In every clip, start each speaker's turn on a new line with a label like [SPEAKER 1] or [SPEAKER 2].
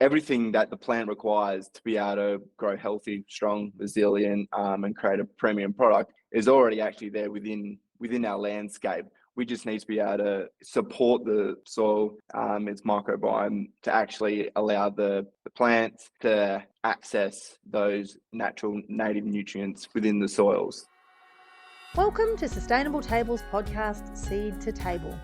[SPEAKER 1] everything that the plant requires to be able to grow healthy, strong, resilient, and create a premium product is already actually there within our landscape. We just need to be able to support the soil, its microbiome, to actually allow the plants to access those natural native nutrients within the soils.
[SPEAKER 2] Welcome to Sustainable Tables podcast, Seed to Table.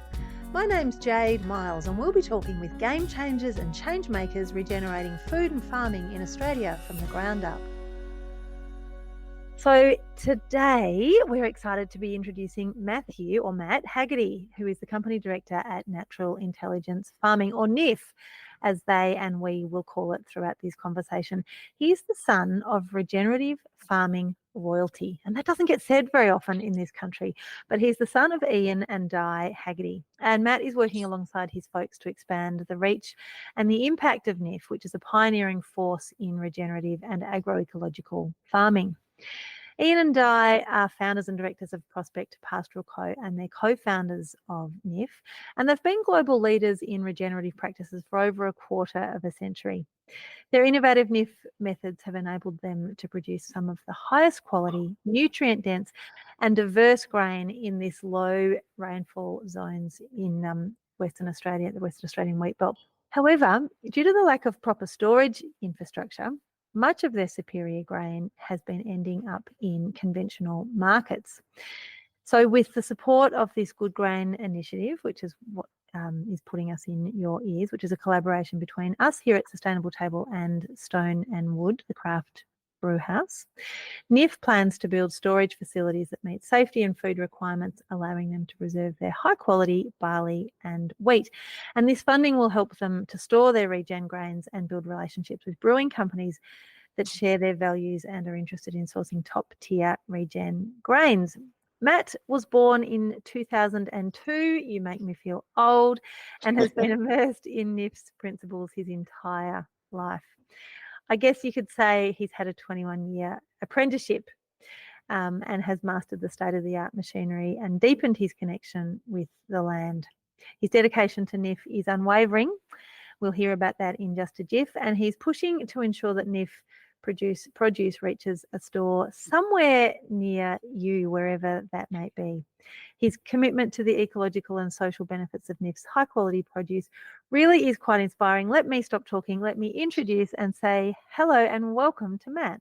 [SPEAKER 2] My name's Jade Miles, and we'll be talking with game changers and change makers regenerating food and farming in Australia from the ground up. So today we're excited to be introducing Matt Haggerty, who is the company director at Natural Intelligence Farming, or NIF, as they and we will call it throughout this conversation. He's the son of regenerative farming royalty, and that doesn't get said very often in this country, but he's the son of Ian and Di Haggerty, and Matt is working alongside his folks to expand the reach and the impact of NIF, which is a pioneering force in regenerative and agroecological farming. Ian and Di are founders and directors of Prospect Pastoral Co, and they're co-founders of NIF, and they've been global leaders in regenerative practices for over a quarter of a century. Their innovative NIF methods have enabled them to produce some of the highest quality, nutrient-dense and diverse grain in this low rainfall zones in Western Australia, the Western Australian Wheatbelt. However, due to the lack of proper storage infrastructure, much of their superior grain has been ending up in conventional markets. So with the support of this Good Grain initiative, which is what is putting us in your ears, which is a collaboration between us here at Sustainable Table and Stone and Wood, the craft brew house, NIF plans to build storage facilities that meet safety and food requirements, allowing them to preserve their high quality barley and wheat. And this funding will help them to store their regen grains and build relationships with brewing companies that share their values and are interested in sourcing top tier regen grains. Matt was born in 2002, you make me feel old, and has been immersed in NIF's principles his entire life. I guess you could say he's had a 21-year apprenticeship and has mastered the state-of-the-art machinery and deepened his connection with the land. His dedication to NIF is unwavering. We'll hear about that in just a jiff, and he's pushing to ensure that NIF produce reaches a store somewhere near you, wherever that may be. His commitment to the ecological and social benefits of NIF's high quality produce really is quite inspiring. Let me stop talking. Let me introduce and say hello and welcome to Matt.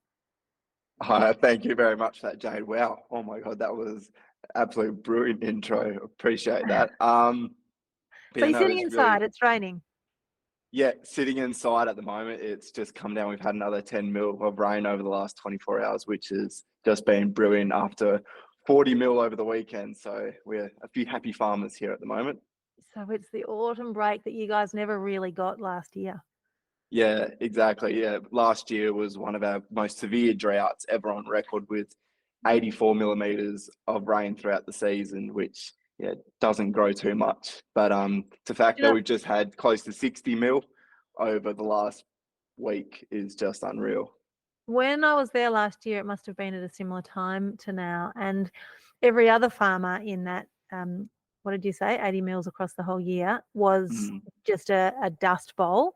[SPEAKER 1] Hi, thank you very much for that, Jade. Wow. Oh my God, that was absolute brilliant intro. Appreciate that.
[SPEAKER 2] So you're sitting inside, it's raining.
[SPEAKER 1] Yeah, sitting inside at the moment. It's just come down. We've had another 10 mil of rain over the last 24 hours, which has just been brilliant after 40 mil over the weekend. So we're a few happy farmers here at the moment.
[SPEAKER 2] So it's the autumn break that you guys never really got last year.
[SPEAKER 1] Yeah, exactly. Yeah, last year was one of our most severe droughts ever on record, with 84 millimeters of rain throughout the season, which doesn't grow too much. But the fact that we've just had close to 60 mil over the last week is just unreal.
[SPEAKER 2] When I was there last year, it must have been at a similar time to now, and every other farmer in that, what did you say, 80 mils across the whole year was just a dust bowl.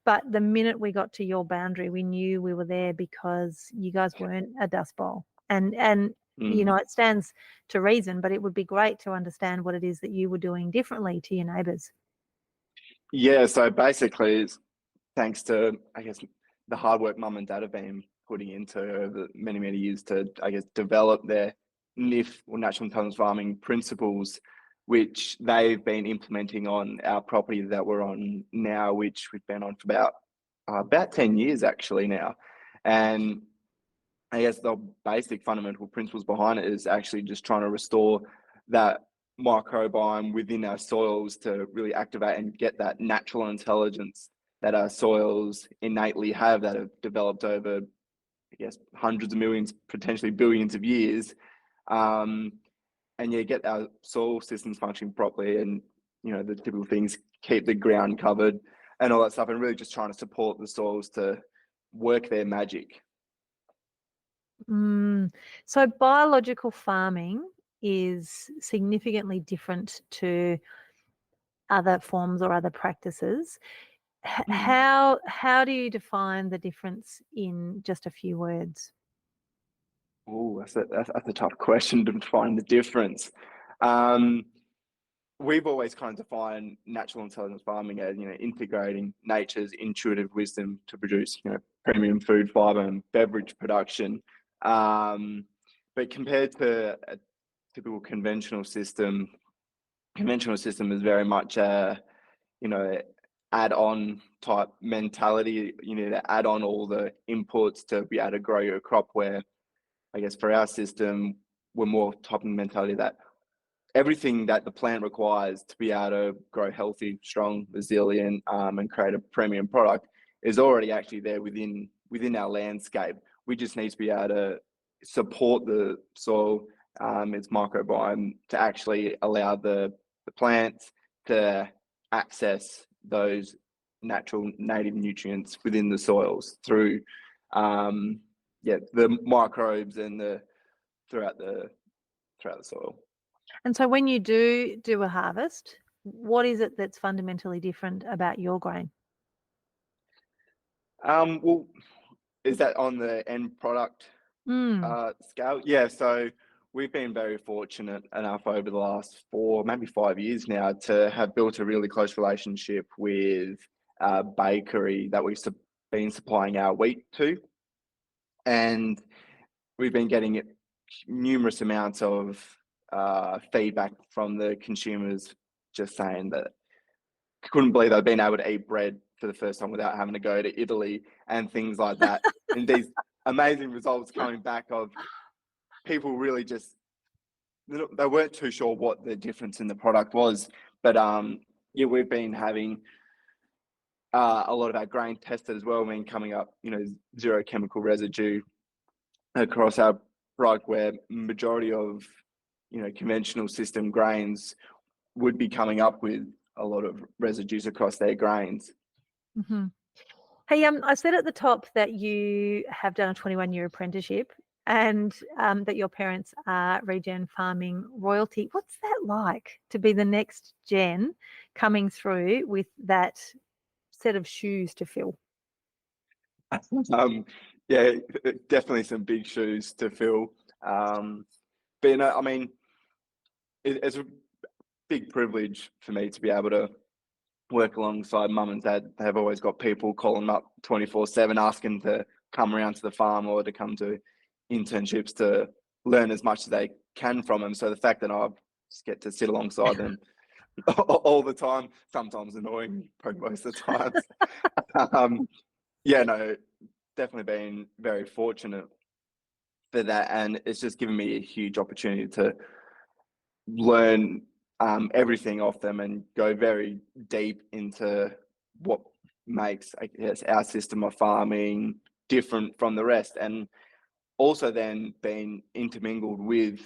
[SPEAKER 2] But the minute we got to your boundary, we knew we were there because you guys weren't a dust bowl. And you know, it stands to reason, but it would be great to understand what it is that you were doing differently to your neighbours.
[SPEAKER 1] Yeah, so basically, thanks to, I guess, the hard work Mum and Dad have been putting into over many, many years to, I guess, develop their NIF, or Natural Intelligence Farming principles, which they've been implementing on our property that we're on now, which we've been on for about 10 years actually now. And I guess the basic fundamental principles behind it is actually just trying to restore that microbiome within our soils to really activate and get that natural intelligence that our soils innately have, that have developed over, I guess, hundreds of millions, potentially billions of years. And get our soil systems functioning properly, and the typical things, keep the ground covered and all that stuff, and really just trying to support the soils to work their magic.
[SPEAKER 2] So biological farming is significantly different to other forms or other practices.
[SPEAKER 1] Mm.
[SPEAKER 2] How do you define the difference in just a few words?
[SPEAKER 1] Oh, that's a tough question to find the difference. Um, we've always kind of defined natural intelligence farming as, integrating nature's intuitive wisdom to produce, premium food, fiber, and beverage production. Um, but compared to a typical conventional system is very much a, you know, add-on type mentality. You need to add on all the inputs to be able to grow your crop. Where I guess for our system, we're more type of mentality that everything that the plant requires to be able to grow healthy, strong, resilient, and create a premium product is already actually there within our landscape. We just need to be able to support the soil, its microbiome, to actually allow the plants to access those natural native nutrients within the soils through the microbes and the throughout the throughout the soil.
[SPEAKER 2] And so when you do a harvest, what is it that's fundamentally different about your grain?
[SPEAKER 1] Well, is that on the end product
[SPEAKER 2] Mm.
[SPEAKER 1] scale? Yeah, so we've been very fortunate enough over the last 4, maybe 5 years now to have built a really close relationship with a bakery that we've been supplying our wheat to, and we've been getting numerous amounts of feedback from the consumers, just saying that couldn't believe they've been able to eat bread for the first time without having to go to Italy and things like that. And these amazing results coming back of people really just, they weren't too sure what the difference in the product was. But we've been having a lot of our grain tested as well. I mean, coming up, zero chemical residue across our product, where majority of, conventional system grains would be coming up with a lot of residues across their grains.
[SPEAKER 2] Mhm. Hey, I said at the top that you have done a 21-year apprenticeship and that your parents are regen farming royalty. What's that like to be the next gen coming through with that set of shoes to fill?
[SPEAKER 1] Um, yeah, definitely some big shoes to fill. But I mean, it's a big privilege for me to be able to work alongside mum and dad. They've always got people calling up 24/7 asking to come around to the farm or to come to internships to learn as much as they can from them. So the fact that I just get to sit alongside them all the time, sometimes annoying me, probably most of the times. No, definitely been very fortunate for that, and it's just given me a huge opportunity to learn everything off them and go very deep into what makes, I guess, our system of farming different from the rest, and also then being intermingled with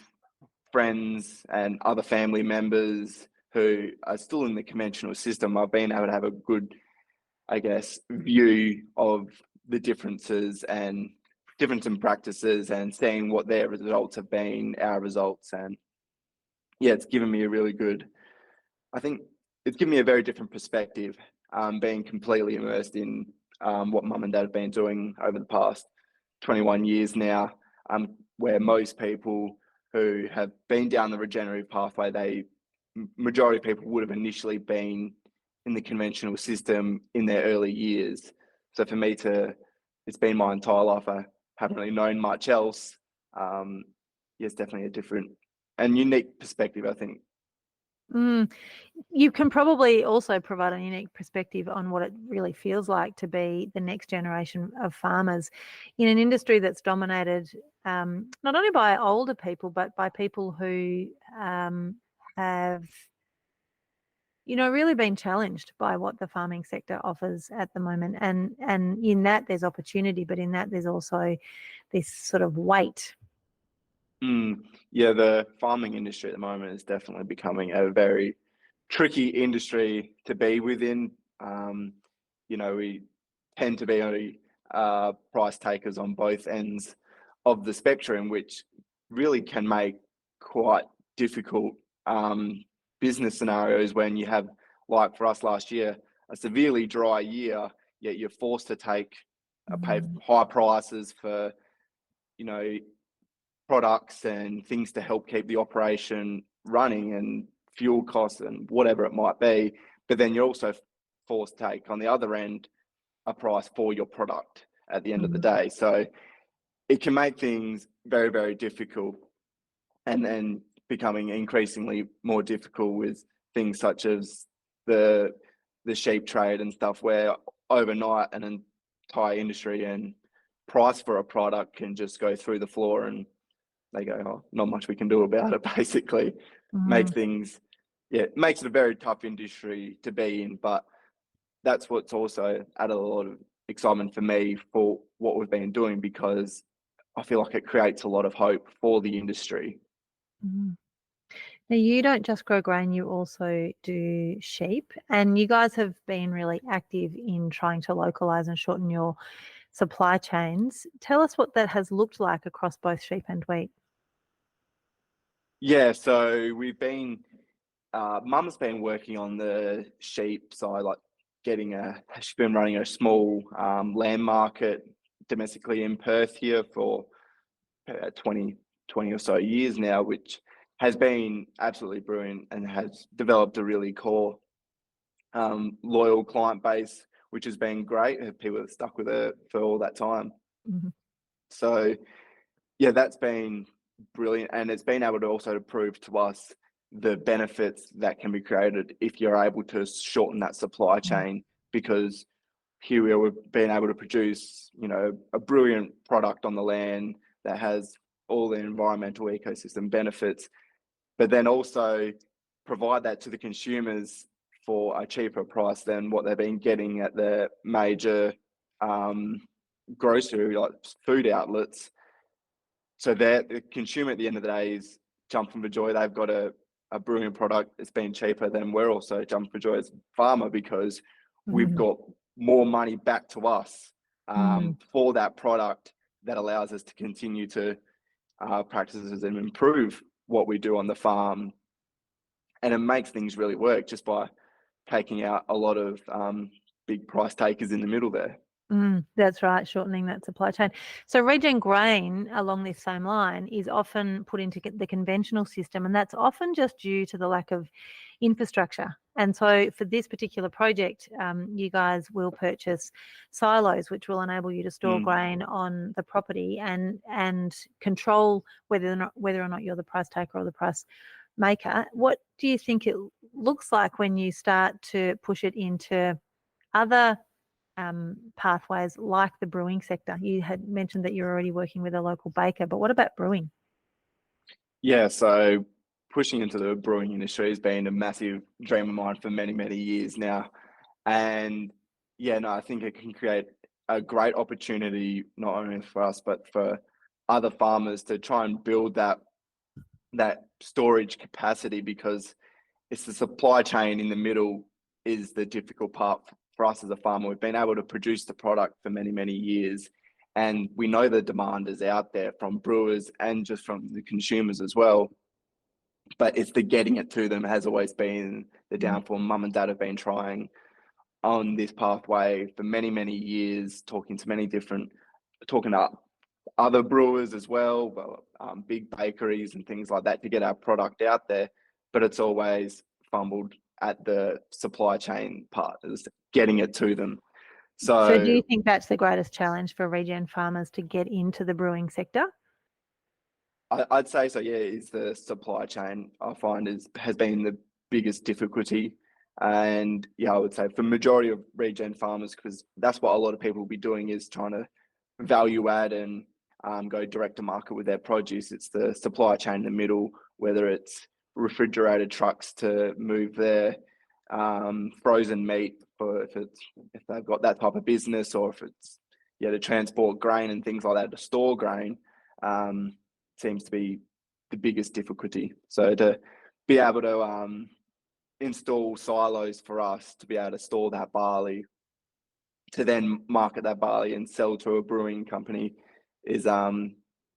[SPEAKER 1] friends and other family members who are still in the conventional system. I've been able to have a good, I guess, view of the differences and difference in practices and seeing what their results have been, our results. And yeah, it's given me a really good, I think it's given me a very different perspective, being completely immersed in what mum and dad have been doing over the past 21 years now, where most people who have been down the regenerative pathway, majority of people would have initially been in the conventional system in their early years. So for me it's been my entire life. I haven't really known much else. It's definitely a different and unique perspective, I think.
[SPEAKER 2] Mm. You can probably also provide a unique perspective on what it really feels like to be the next generation of farmers in an industry that's dominated not only by older people, but by people who have, really been challenged by what the farming sector offers at the moment. And in that there's opportunity, but in that there's also this sort of weight.
[SPEAKER 1] Yeah, the farming industry at the moment is definitely becoming a very tricky industry to be within. We tend to be price takers on both ends of the spectrum, which really can make quite difficult business scenarios when you have, like for us last year, a severely dry year, yet you're forced to pay
[SPEAKER 2] Mm.
[SPEAKER 1] high prices for, you know, products and things to help keep the operation running, and fuel costs and whatever it might be. But then you're also forced to take on the other end a price for your product at the end of the
[SPEAKER 2] Mm.
[SPEAKER 1] day. So it can make things very, very difficult, and then becoming increasingly more difficult with things such as the sheep trade and stuff, where overnight an entire industry and price for a product can just go through the floor, and they go, oh, not much we can do about it, basically.
[SPEAKER 2] Mm.
[SPEAKER 1] Make things, yeah, it makes it a very tough industry to be in. But that's what's also added a lot of excitement for me for what we've been doing, because I feel like it creates a lot of hope for the industry.
[SPEAKER 2] Mm. Now, you don't just grow grain, you also do sheep, and you guys have been really active in trying to localize and shorten your supply chains. Tell us what that has looked like across both sheep and wheat.
[SPEAKER 1] Yeah, so Mum's been working on the sheep side, like she's been running a small lamb market domestically in Perth here for 20 or so years now, which has been absolutely brilliant and has developed a really core loyal client base, which has been great. People have stuck with her for all that time.
[SPEAKER 2] Mhm.
[SPEAKER 1] So yeah, that's been brilliant, and it's been able to also prove to us the benefits that can be created if you're able to shorten that supply
[SPEAKER 2] Mm.
[SPEAKER 1] chain. Because here we've been able to produce, you know, a brilliant product on the land that has all the environmental ecosystem benefits, but then also provide that to the consumers for a cheaper price than what they've been getting at the major grocery, like food outlets. So the consumer at the end of the day is jumping for joy. They've got a brilliant product. It's been cheaper. Then we're also jumping for joy as farmer, because we've
[SPEAKER 2] Mm.
[SPEAKER 1] got more money back to us
[SPEAKER 2] Mm.
[SPEAKER 1] for that product, that allows us to continue to practices and improve what we do on the farm. And it makes things really work just by taking out a lot of big price takers in the middle there.
[SPEAKER 2] That's right, shortening that supply chain. So regen grain along this same line is often put into the conventional system, and that's often just due to the lack of infrastructure. And so for this particular project, you guys will purchase silos, which will enable you to store
[SPEAKER 1] Mm.
[SPEAKER 2] grain on the property and control whether or not you're the price taker or the price maker. What do you think it looks like when you start to push it into other pathways like the brewing sector? You had mentioned that you're already working with a local baker, but what about brewing?
[SPEAKER 1] Yeah, so pushing into the brewing industry has been a massive dream of mine for many, many years now. And yeah, no, I think it can create a great opportunity, not only for us, but for other farmers to try and build that storage capacity, because it's the supply chain in the middle is the difficult part for us as a farmer. We've been able to produce the product for many, many years, and we know the demand is out there from brewers and just from the consumers as well. But it's the getting it to them has always been the
[SPEAKER 2] Mm.
[SPEAKER 1] downfall. Mum and dad have been trying on this pathway for many, many years, talking to other brewers as well, big bakeries and things like that, to get our product out there. But it's always fumbled at the supply chain part, is getting it to them.
[SPEAKER 2] So do you
[SPEAKER 1] So
[SPEAKER 2] think that's the greatest challenge for regen farmers to get into the brewing sector?
[SPEAKER 1] I'd say so. Yeah, is the supply chain, I find, has been the biggest difficulty. And yeah, I would say for majority of regen farmers, because that's what a lot of people will be doing, is trying to value add and go direct to market with their produce. It's the supply chain in the middle, whether it's refrigerated trucks to move their frozen meat, for if they've got that type of business, or if it's to transport grain and things like that, to store grain. Seems to be the biggest difficulty. So to be able to install silos for us to be able to store that barley, to then market that barley and sell to a brewing company, is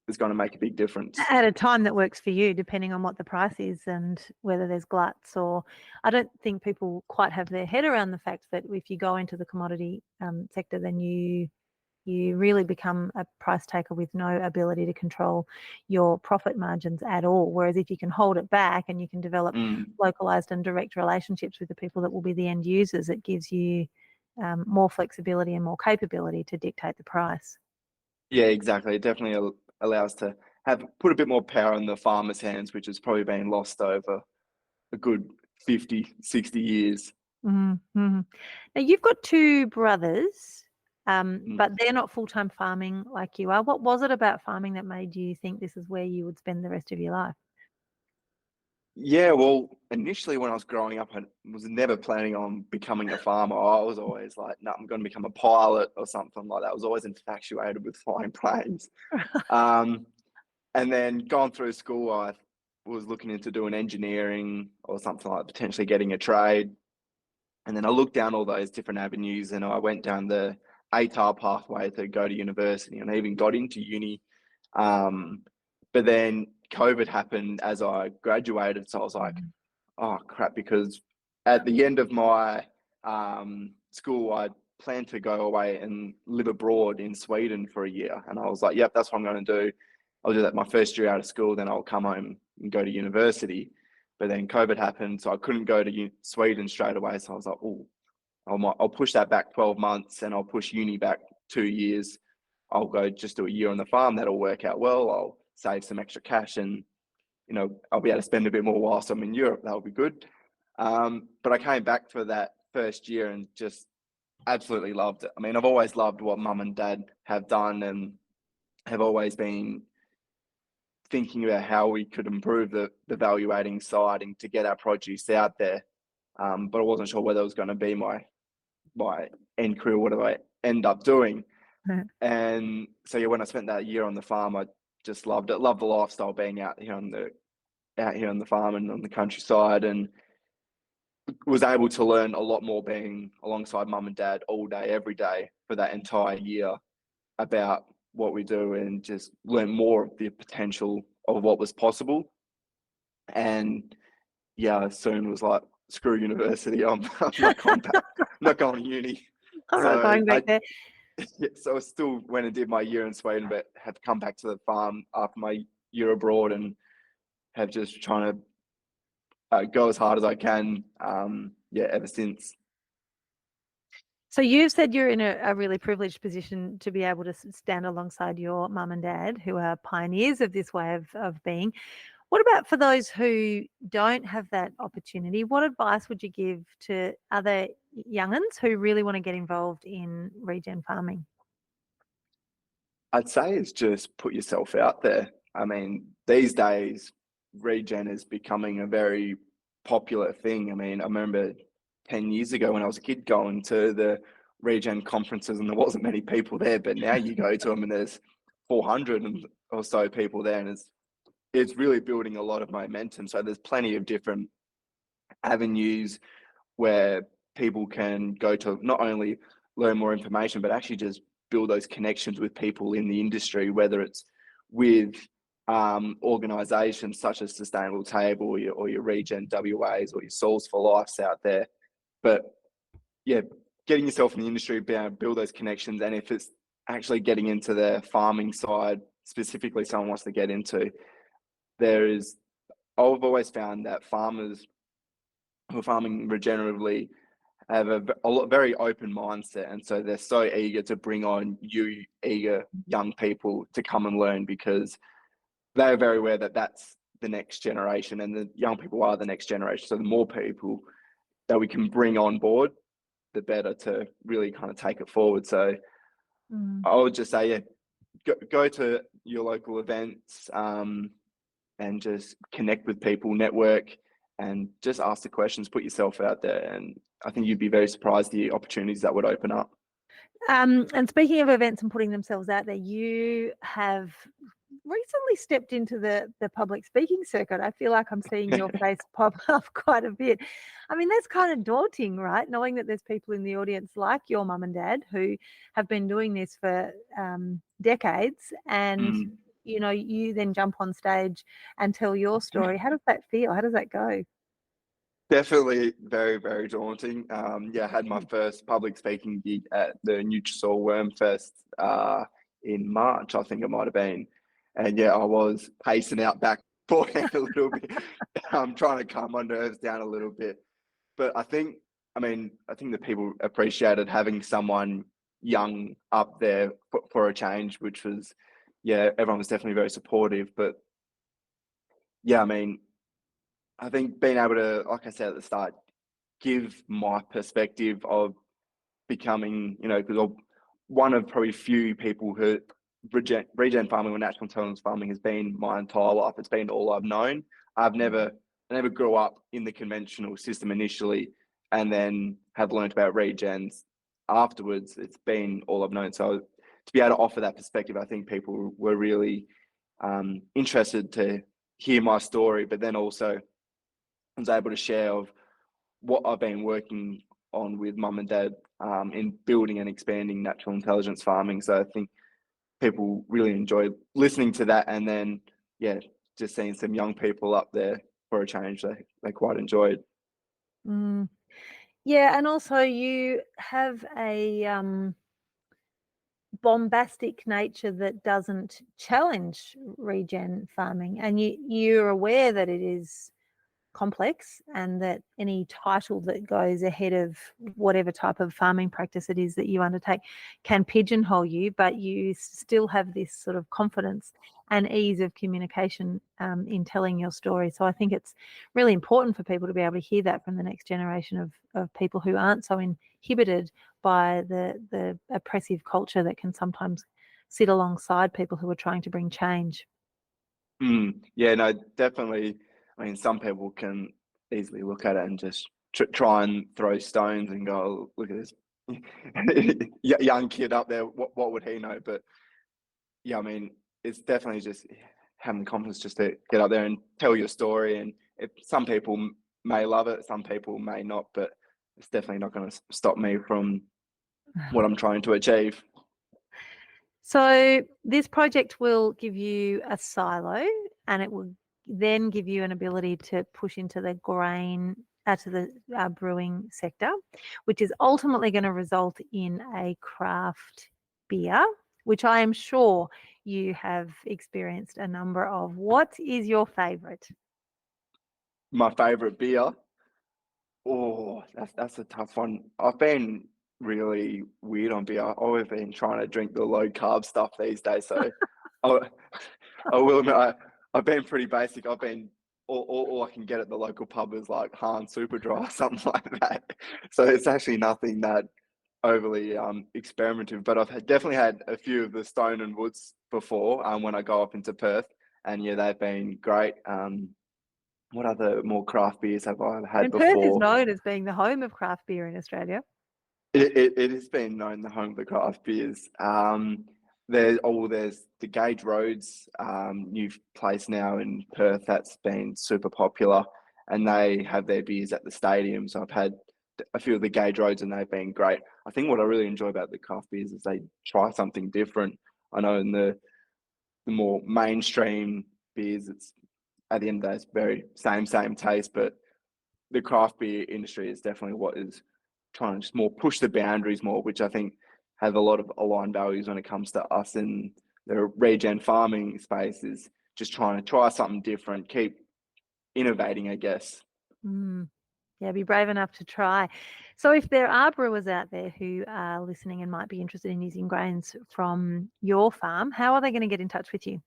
[SPEAKER 1] is going to make a big difference.
[SPEAKER 2] At a time that works for you, depending on what the price is and whether there's gluts. Or I don't think people quite have their head around the fact that if you go into the commodity sector, then you really become a price taker with no ability to control your profit margins at all. Whereas if you can hold it back and you can develop localized and direct relationships with the people that will be the end users, it gives you more flexibility and more capability to dictate the price.
[SPEAKER 1] Yeah, exactly. It definitely allows to put a bit more power in the farmer's hands, which has probably been lost over a good 50, 60 years.
[SPEAKER 2] Mm-hmm. Now, you've got two brothers,
[SPEAKER 1] Mm.
[SPEAKER 2] but they're not full-time farming like you are. What was it about farming that made you think this is where you would spend the rest of your life?
[SPEAKER 1] Yeah, well, initially when I was growing up, I was never planning on becoming a farmer. I was always like, no, I'm going to become a pilot or something like that. I was always infatuated with flying planes. Um, and then going through school, I was looking into doing engineering or something like potentially getting a trade. And then I looked down all those different avenues and I went down the ATAR pathway to go to university and I even got into uni. But then COVID happened as I graduated. So I was like, oh crap, because at the end of my school, I planned to go away and live abroad in Sweden for a year. And I was like, yep, that's what I'm going to do. I'll do that my first year out of school, then I'll come home and go to university. But then COVID happened, so I couldn't go to Sweden straight away. So I was like, oh, I'll push that back 12 months and I'll push uni back 2 years. I'll go just do a year on the farm. That'll work out well. I'll save some extra cash and, I'll be able to spend a bit more whilst I'm in Europe. That'll be good. But I came back for that first year and just absolutely loved it. I mean, I've always loved what mum and dad have done and have always been thinking about how we could improve the valuating side and to get our produce out there. But I wasn't sure whether it was going to be my end career, what do I end up doing? And so yeah, when I spent that year on the farm, I just loved it. Loved the lifestyle being out here on the farm and on the countryside, and was able to learn a lot more being alongside mum and dad all day, every day for that entire year about what we do and just learn more of the potential of what was possible. And yeah, soon was like, screw university. I'm not going back. I'm not going to uni.
[SPEAKER 2] I'm not going back there.
[SPEAKER 1] Yeah, so I still went and did my year in Sweden, but have come back to the farm after my year abroad and have just trying to go as hard as I can. Ever since.
[SPEAKER 2] So you've said you're in a really privileged position to be able to stand alongside your mum and dad, who are pioneers of this way of being. What about for those who don't have that opportunity? What advice would you give to other young'uns who really want to get involved in regen farming?
[SPEAKER 1] I'd say it's just put yourself out there. I mean, these days, regen is becoming a very popular thing. I mean, I remember 10 years ago when I was a kid going to the regen conferences and there wasn't many people there, but now you go to them and there's 400 or so people there, and it's really building a lot of momentum. So there's plenty of different avenues where people can go to not only learn more information, but actually just build those connections with people in the industry, whether it's with organizations such as Sustainable Table or your Regen WAs or your Souls for Lives out there. But yeah, getting yourself in the industry, being able to build those connections. And if it's actually getting into the farming side, specifically someone wants to get into, I've always found that farmers who are farming regeneratively have a very open mindset, and so they're so eager to bring on eager young people to come and learn, because they're very aware that that's the next generation and the young people are the next generation. So the more people that we can bring on board, the better to really kind of take it forward. So I would just say, yeah, go to your local events and just connect with people, network, and just ask the questions, put yourself out there. And I think you'd be very surprised the opportunities that would open up.
[SPEAKER 2] And speaking of events and putting themselves out there, you have recently stepped into the public speaking circuit. I feel like I'm seeing your face pop up quite a bit. I mean, that's kind of daunting, right? Knowing that there's people in the audience like your mum and dad who have been doing this for decades, and you then jump on stage and tell your story. How does that feel? How does that go?
[SPEAKER 1] Definitely very, very daunting. I had my first public speaking gig at the Nutrisoil Wormfest in March, I think it might have been. And yeah, I was pacing out back beforehand a little bit. I'm trying to calm my nerves down a little bit. But I think that people appreciated having someone young up there for a change, which was, yeah, everyone was definitely very supportive. But yeah, I think being able to, like I said at the start, give my perspective of becoming, because I'm one of probably few people who regen farming or natural intelligence farming has been my entire life. It's been all I've known. I never grew up in the conventional system initially, and then have learned about regens afterwards. It's been all I've known. So to be able to offer that perspective, I think people were really interested to hear my story, but then also I was able to share of what I've been working on with mum and dad in building and expanding natural intelligence farming. So I think people really enjoyed listening to that, and then just seeing some young people up there for a change, they quite enjoyed.
[SPEAKER 2] Mm. Yeah, and also you have a bombastic nature that doesn't challenge regen farming, and you're aware that it is complex and that any title that goes ahead of whatever type of farming practice it is that you undertake can pigeonhole you, but you still have this sort of confidence and ease of communication in telling your story. So I think it's really important for people to be able to hear that from the next generation of people who aren't so inhibited by the oppressive culture that can sometimes sit alongside people who are trying to bring change.
[SPEAKER 1] Yeah, no, definitely. Some people can easily look at it and just try and throw stones and go, "Oh, look at this young kid up there. What would he know?" But yeah, it's definitely just having the confidence just to get up there and tell your story. And if some people may love it, some people may not, but it's definitely not going to stop me from what I'm trying to achieve.
[SPEAKER 2] So this project will give you a silo, and it will then give you an ability to push into the to the brewing sector, which is ultimately going to result in a craft beer, which I am sure you have experienced a number of. What is your favourite?
[SPEAKER 1] My favorite beer. Oh, that's a tough one. I've been really weird on beer. I've always been trying to drink the low carb stuff these days. So I, I will admit, I've been pretty basic. I've been all I can get at the local pub is like Han Super Dry or something like that. So it's actually nothing that overly experimentative. But definitely had a few of the Stone and Woods before when I go up into Perth, and yeah, they've been great. What other more craft beers have I had
[SPEAKER 2] And Perth is
[SPEAKER 1] before?
[SPEAKER 2] known as being the home of craft beer in Australia.
[SPEAKER 1] It has been known the home of the craft beers. There's the Gage Roads new place now in Perth that's been super popular, and they have their beers at the stadium. So I've had a few of the Gage Roads, and they've been great. I think what I really enjoy about the craft beers is they try something different. I know in the more mainstream beers, it's at the end of the day, it's very same taste, but the craft beer industry is definitely what is trying to just more push the boundaries more, which I think have a lot of aligned values when it comes to us in the regen farming space, is just trying to try something different, keep innovating, I guess.
[SPEAKER 2] Mm. Yeah, be brave enough to try. So if there are brewers out there who are listening and might be interested in using grains from your farm, how are they going to get in touch with you?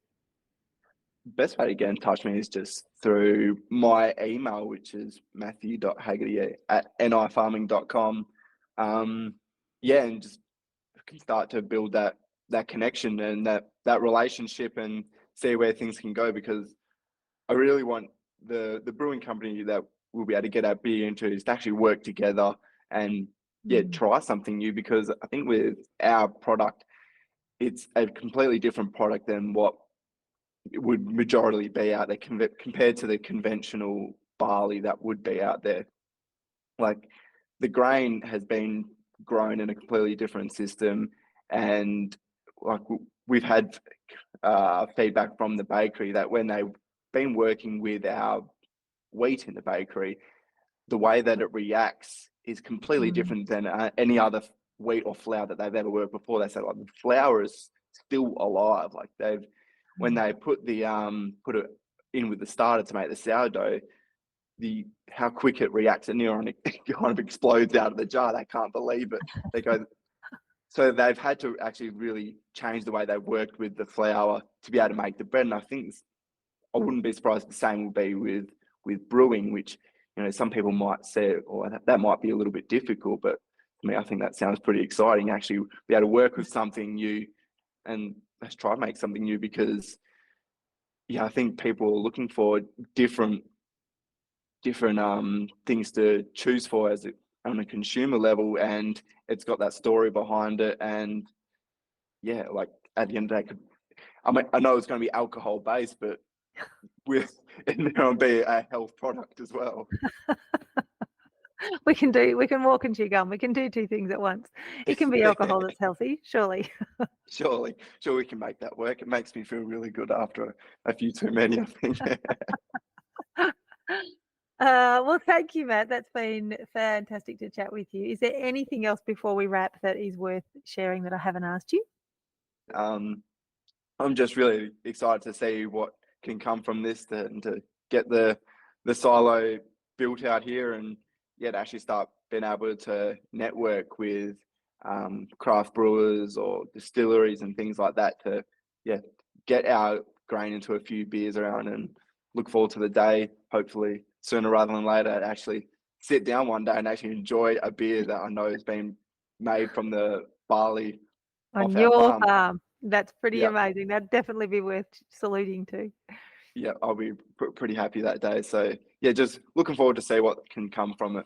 [SPEAKER 1] Best way to get in touch with me is just through my email, which is matthew.haggerty@nifarming.com. And just can start to build that connection and that relationship and see where things can go, because I really want the brewing company that we'll be able to get our beer into is to actually work together and try something new, because I think with our product, it's a completely different product than what it would majority be out there compared to the conventional barley that would be out there. Like, the grain has been grown in a completely different system, and like we've had feedback from the bakery that when they've been working with our wheat in the bakery, the way that it reacts is completely different than any other wheat or flour that they've ever worked before. They say like the flour is still alive. Like when they put put it in with the starter to make the sourdough, how quick it reacts, and it kind of explodes out of the jar. They can't believe it. They go. So they've had to actually really change the way they've worked with the flour to be able to make the bread. And I think I wouldn't be surprised if the same will be with brewing, which, some people might say, or that might be a little bit difficult, but to me, I think that sounds pretty exciting. Actually, be able to work with something new, and let's try to make something new, because I think people are looking for different things to choose for on a consumer level, and it's got that story behind it. And like at the end of the day, I know it's going to be alcohol based, but and there'll be a health product as well.
[SPEAKER 2] We can walk and chew gum. We can do two things at once. It can be alcohol that's healthy, surely.
[SPEAKER 1] Sure, we can make that work. It makes me feel really good after a few too many, I think.
[SPEAKER 2] Well, thank you, Matt. That's been fantastic to chat with you. Is there anything else before we wrap that is worth sharing that I haven't asked you?
[SPEAKER 1] I'm just really excited to see what can come from this, and to get the silo built out here, and to actually start being able to network with craft brewers or distilleries and things like that to get our grain into a few beers around, and look forward to the day, hopefully sooner rather than later, to actually sit down one day and actually enjoy a beer that I know has been made from the barley
[SPEAKER 2] on
[SPEAKER 1] off our
[SPEAKER 2] your
[SPEAKER 1] farm.
[SPEAKER 2] That's pretty amazing. That'd definitely be worth saluting to.
[SPEAKER 1] Yeah, I'll be pretty happy that day. So just looking forward to see what can come from it.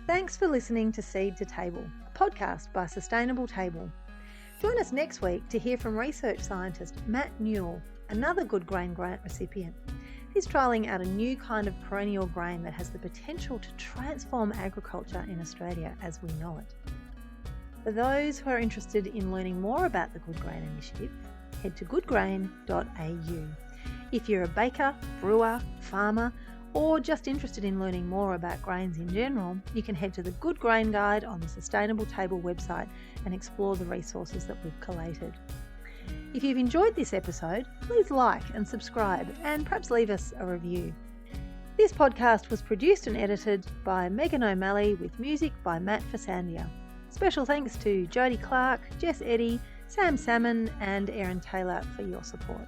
[SPEAKER 2] Thanks for listening to Seed to Table, a podcast by Sustainable Table. Join us next week to hear from research scientist Matt Newell, another Good Grain Grant recipient. He's trialling out a new kind of perennial grain that has the potential to transform agriculture in Australia as we know it. For those who are interested in learning more about the Good Grain Initiative, head to goodgrain.au. If you're a baker, brewer, farmer, or just interested in learning more about grains in general, you can head to the Good Grain Guide on the Sustainable Table website and explore the resources that we've collated. If you've enjoyed this episode, please like and subscribe, and perhaps leave us a review. This podcast was produced and edited by Megan O'Malley with music by Matt Fasandia. Special thanks to Jodie Clark, Jess Eddy, Sam Salmon and Erin Taylor for your support.